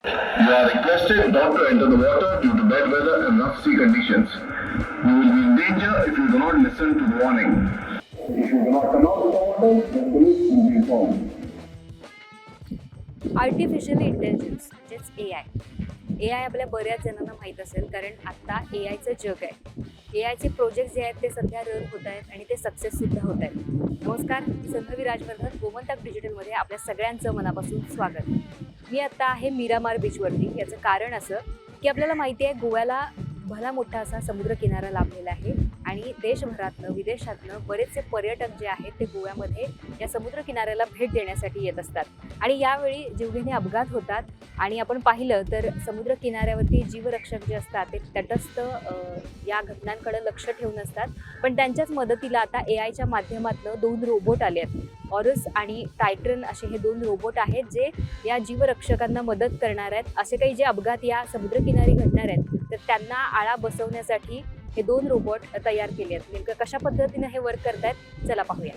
You are requested not to enter the water due to bad weather and rough sea conditions. You will be in danger if you do not listen to the warning. If you do not come out of the water, the police will be informed. Artificial intelligence म्हणजेच ए आय आपल्या बऱ्याच जणांना माहीत असेल, कारण आता ए आयचं जग आहे. ए आयचे प्रोजेक्ट जे आहेत ते सध्या रन होत आहेत आणि ते सक्सेससुद्धा होत आहेत. नमस्कार, मी संधवी राजवर्धन, गोमंतक डिजिटलमध्ये आपल्या सगळ्यांचं मनापासून स्वागत. मी आता आहे मीरामार बीचवरती. याचं कारण असं की आपल्याला माहिती आहे गोव्याला भला मोठा असा समुद्रकिनारा लाभलेला आहे आणि देशभरातनं विदेशातनं बरेचसे पर्यटक जे आहेत ते गोव्यामध्ये या समुद्रकिनाऱ्याला भेट देण्यासाठी येत असतात. आणि यावेळी जीवघेणे अपघात होतात आणि आपण पाहिलं तर समुद्रकिनाऱ्यावरती जीवरक्षक जे असतात ते तटस्थ या घटनांकडे लक्ष ठेवून असतात. पण त्यांच्याच मदतीला आता ए आयच्या माध्यमातून 2 रोबोट आले आहेत. ऑरस आणि टायटन असे हे 2 रोबोट आहेत जे या जीवरक्षकांना मदत करणार आहेत. असे काही जे अपघात या समुद्रकिनारी घडणार आहेत तर त्यांना आळा बसवण्यासाठी हे 2 रोबोट तयार केले आहेत. नेमकं कशा पद्धतीने हे वर्क करतायत चला पाहूया.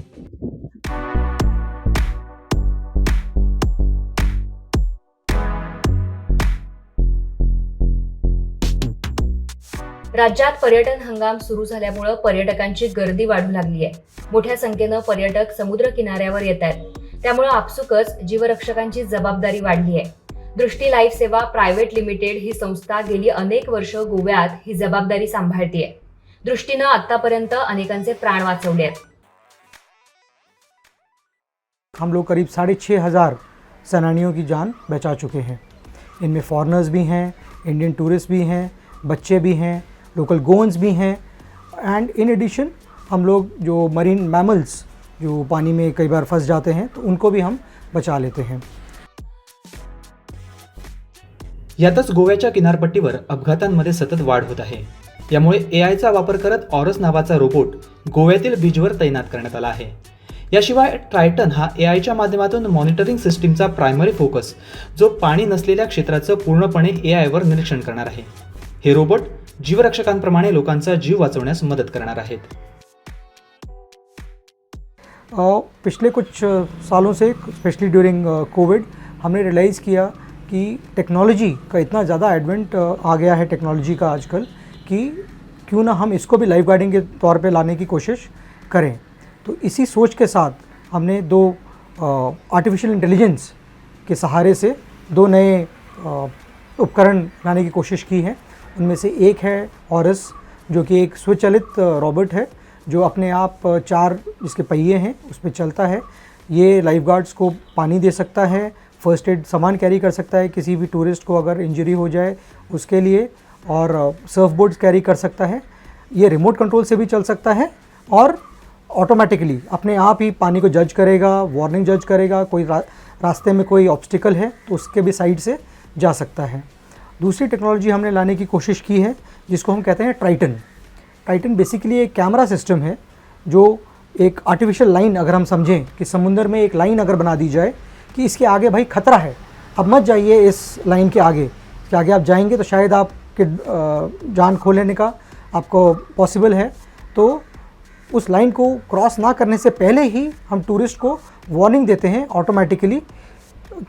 राज्यात पर्यटन हंगाम सुरू झाल्यामुळे पर्यटकांची गर्दी वाढू लागली आहे. मोठ्या संख्येनं पर्यटक समुद्र किनाऱ्यावर येत आहेत. त्यामुळे आपसुकच जीवरक्षकांची जबाबदारी वाढली आहे. दृष्टी लाईफ सेवा प्रायव्हेट लिमिटेड ही संस्था गेली अनेक वर्ष गोव्यात ही जबाबदारी सांभाळतेय. दृष्टीनं आतापर्यंत अनेकांचे प्राण वाचवले आहेत. हम लोग करीब 6,500 सैलानियों की जान बचा चुके हैं. इनमें फॉरेनर्स भी हैं, इंडियन टूरिस्ट भी हैं, बच्चे भी हैं, लोकल गोवंस भी हैं. एंड इन एडिशन हम लोग जो मरीन मैमल्स जो पानी में कई बार फंस जाते हैं तो उनको भी हम बचा लेते हैं. यातच गोव्याच्या किनारपट्टीवर अपघातांमध्ये सतत वाढ होत आहे. यामुळे एआयचा वापर करत ऑरस नावाचा रोबोट गोव्यातील बीचवर तैनात करण्यात आला आहे. याशिवाय ट्रायटन हा एआयच्या माध्यमातून मॉनिटरिंग सिस्टीमचा प्रायमरी फोकस जो पाणी नसलेल्या क्षेत्राचं पूर्णपणे एआयवर निरीक्षण करणार आहे. हे रोबोट जीवरक्षकांप्रमाणे लोकांचा जीव वाचवण्यास मदत करणार आहेत. पिछले कुछ सालों से स्पेशली ड्यूरिंग कोविड हमने रियलाइज़ किया कि टेक्नोलॉजी का इतना ज़्यादा एडवेंट आ गया है टेक्नोलॉजी का आजकल कि क्यों ना हम इसको भी लाइफ गार्डिंग के तौर पे लाने की कोशिश करें. तो इसी सोच के साथ हमने 2 आर्टिफिशियल इंटेलिजेंस के सहारे से 2 नए उपकरण लाने की कोशिश की है. उनमें से एक है ऑरस जो कि एक स्वचालित रोबोट है जो अपने आप 4 जिसके पहिए हैं उस पर चलता है. ये लाइफ गार्ड्स को पानी दे सकता है, फर्स्ट एड सामान कैरी कर सकता है किसी भी टूरिस्ट को अगर इंजरी हो जाए उसके लिए, और सर्फ बोर्ड्स कैरी कर सकता है. ये रिमोट कंट्रोल से भी चल सकता है और ऑटोमेटिकली अपने आप ही पानी को जज करेगा, वार्निंग जज करेगा. कोई रास्ते में कोई ऑब्स्टिकल है तो उसके भी साइड से जा सकता है. दूसरी टेक्नोलॉजी हमने लाने की कोशिश की है जिसको हम कहते हैं ट्राइटन. ट्राइटन बेसिकली एक कैमरा सिस्टम है जो एक आर्टिफिशियल लाइन, अगर हम समझें कि समुंदर में एक लाइन अगर बना दी जाए कि इसके आगे भाई खतरा है, अब मत जाइए इस लाइन के आगे, इसके आगे आप जाएंगे तो शायद आपके जान खो लेने का आपको पॉसिबल है. तो उस लाइन को क्रॉस ना करने से पहले ही हम टूरिस्ट को वार्निंग देते हैं ऑटोमेटिकली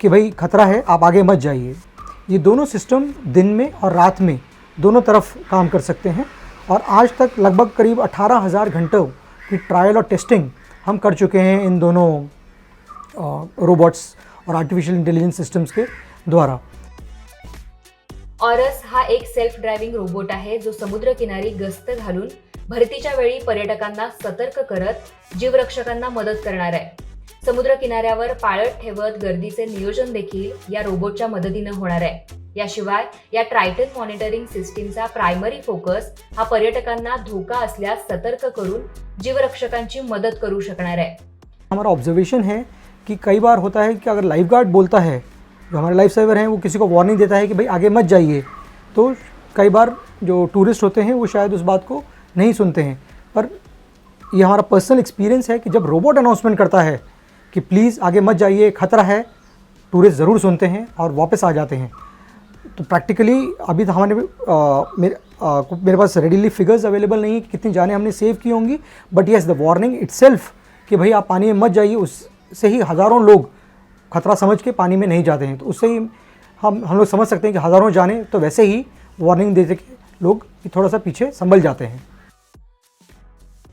कि भाई खतरा है, आप आगे मत जाइए. ये दोनों सिस्टम दिन में और रात में दोनों तरफ काम कर सकते हैं और आज तक लगभग करीब 18,000 घंटों की ट्रायल और टेस्टिंग हम कर चुके हैं इन दोनों रोबोट्स और आर्टिफिशियल इंटेलिजेंस सिस्टम्स के द्वारा. ऑरस हा एक सेल्फ ड्रायव्हिंग रोबोट आहे जो समुद्रकिनारी गस्त घालून भरतीच्या वेळी पर्यटकांना सतर्क करत जीवरक्षकांना मदत करणार आहे. समुद्र किनाऱ्यावर पाळत ठेवत गर्दीचे नियोजन देखील या रोबोटच्या मदतीने होणार आहे. याशिवाय या ट्रायटन मॉनिटरिंग सिस्टीमचा प्रायमरी फोकस हा पर्यटकांना धोका असल्यास सतर्क करून जीवरक्षकांची मदत करू शकणार आहे. हमारा ऑब्जर्वेशन है कि कई बार होता है कि अगर लाइफ गार्ड बोलता है, जो हमारे लाइफ सेवर हैं, वो किसी को वार्निंग देता है कि भाई आगे मत जाइए, तो कई बार जो टूरिस्ट होते हैं वो शायद उस बात को नहीं सुनते हैं. पर ये हमारा पर्सनल एक्सपीरियंस है कि जब रोबोट अनाउंसमेंट करता है कि प्लीज़ आगे मत जाइए, खतरा है, टूरिस्ट ज़रूर सुनते हैं और वापस आ जाते हैं. तो प्रैक्टिकली अभी तो हमारे मेरे पास रेडीली फिगर्स अवेलेबल नहीं कि कितनी जानें हमने सेव की होंगी, but yes the warning itself कि भाई आप पानी में मत जाइए, उससे ही हज़ारों लोग खतरा समझ के पानी में नहीं जाते हैं. तो उससे ही हम लोग समझ सकते हैं कि हज़ारों जाने तो वैसे ही वार्निंग देते कि लोग थोड़ा सा पीछे संभल जाते हैं।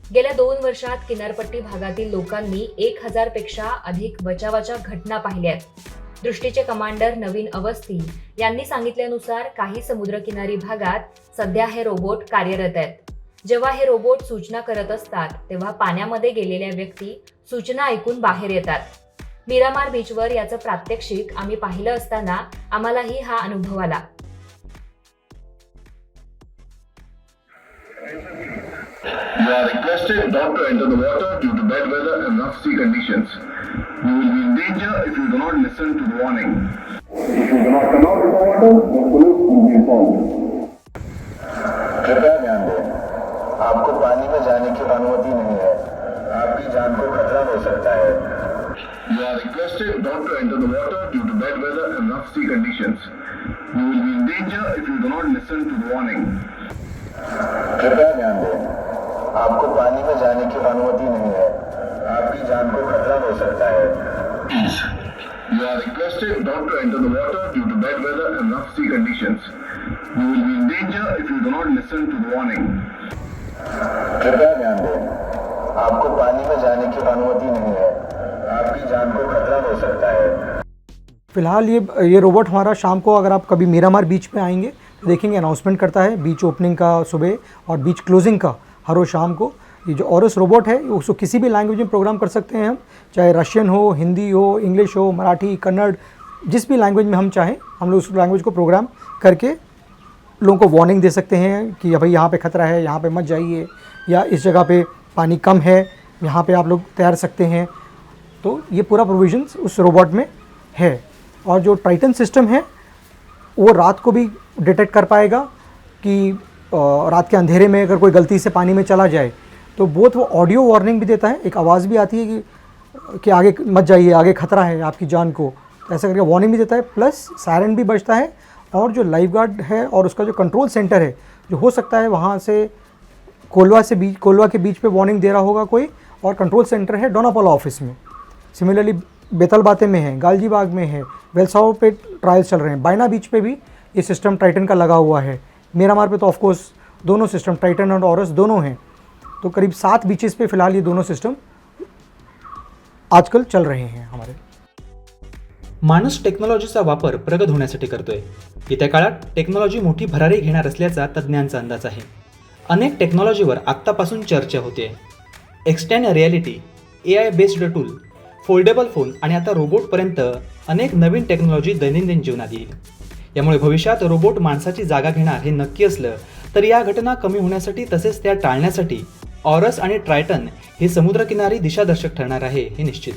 गेल्या 2 वर्षात किनारपट्टी भागातील लोकांनी 1000 पेक्षा अधिक बचावाच्या घटना पाहिल्या आहेत। दृष्टीचे कमांडर नवीन अवस्थी यांनी सांगितल्यानुसार काही समुद्रकिनारी भागात सध्या हे रोबोट कार्यरत आहेत। जेव्हा हे रोबोट सूचना करत असतात तेव्हा पाण्यामध्ये गेलेल्या व्यक्ती सूचना ऐकून बाहेर येतात। मिरामार बीचवर याचं प्रात्यक्षिक आम्ही पाहिलं असताना आम्हालाही हा अनुभव आला। You are requested not to enter the water due to bad weather and rough sea conditions. You will be in danger if you do not listen to the warning. If you do not come out of the water, the police will be informed. कृपया ध्यान दें, आपको पानी में जाने की अनुमति नहीं है। आपकी जान को खतरा हो सकता है। You are requested not to enter the water due to bad weather and rough sea conditions. You will be in danger if you do not listen to the warning. कृपया ध्यान दें, आपको पानी में जाने की अनुमति नहीं है। आपकी जान को खतरा हो सकता है। You are requested not to enter the water due to bad weather and rough sea conditions. You will be in danger if you do not listen to the warning. कृपया ध्यान दें, आपको पानी में जाने की अनुमति नहीं है। आपकी जान को खतरा हो सकता है। फ़िलहाल ये रोबोट हमारा शाम को अगर आप कभी मीरामार बीच पे आएंगे तो देखेंगे अनाउंसमेंट करता है बीच ओपनिंग का सुबह और बीच क्लोजिंग का हर रोज़ शाम को। ये जो ऑरस रोबोट है उसको किसी भी लैंग्वेज में प्रोग्राम कर सकते हैं हम, चाहे रशियन हो, हिंदी हो, इंग्लिश हो, मराठी, कन्नड़, जिस भी लैंग्वेज में हम चाहें हम लोग उस लैंग्वेज को प्रोग्राम करके लोगों को वार्निंग दे सकते हैं कि भाई यहाँ पे ख़तरा है, यहाँ पे मत जाइए, या इस जगह पे पानी कम है, यहाँ पे आप लोग तैर सकते हैं। तो ये पूरा प्रोविजंस उस रोबोट में है। और जो टाइटन सिस्टम है वो रात को भी डिटेक्ट कर पाएगा कि रात के अंधेरे में अगर कोई गलती से पानी में चला जाए तो बहुत वो ऑडियो वार्निंग भी देता है, एक आवाज़ भी आती है कि आगे मत जाइए, आगे खतरा है आपकी जान को, तो ऐसा करके वार्निंग भी देता है, प्लस सायरन भी बजता है। और जो लाइफ गार्ड है और उसका जो कंट्रोल सेंटर है जो हो सकता है वहाँ से कोलवा के बीच पे वार्निंग दे रहा होगा कोई, और कंट्रोल सेंटर है डोनापोला ऑफिस में, सिमिलरली बेतलबाते में है, गालजीबाग में है, वेलसाओ पे ट्रायल्स चल रहे हैं, बायना बीच पे भी ये सिस्टम टाइटन का लगा हुआ है। मीरामार पे तो ऑफकोर्स दोनों सिस्टम टाइटन और ऑरस दोनों हैं, तो करीब 7 बीचेस पे फ़िलहाल ये दोनों सिस्टम आजकल चल रहे हैं हमारे। माणूस टेक्नॉलॉजीचा वापर प्रगत होण्यासाठी करतोय। येत्या काळात टेक्नॉलॉजी मोठी भरारी घेणार असल्याचा तज्ज्ञांचा अंदाज आहे। अनेक टेक्नॉलॉजीवर आत्तापासून चर्चा होते। Extend reality, AI based tool, foldable phone आणि आता रोबोटपर्यंत अनेक नवीन टेक्नॉलॉजी दैनंदिन जीवनात येईल। यामुळे भविष्यात रोबोट माणसाची जागा घेणार हे नक्की असलं तर या घटना कमी होण्यासाठी तसेच त्या टाळण्यासाठी ऑरस आणि ट्रायटन हे समुद्रकिनारी दिशादर्शक ठरणार आहे हे निश्चित।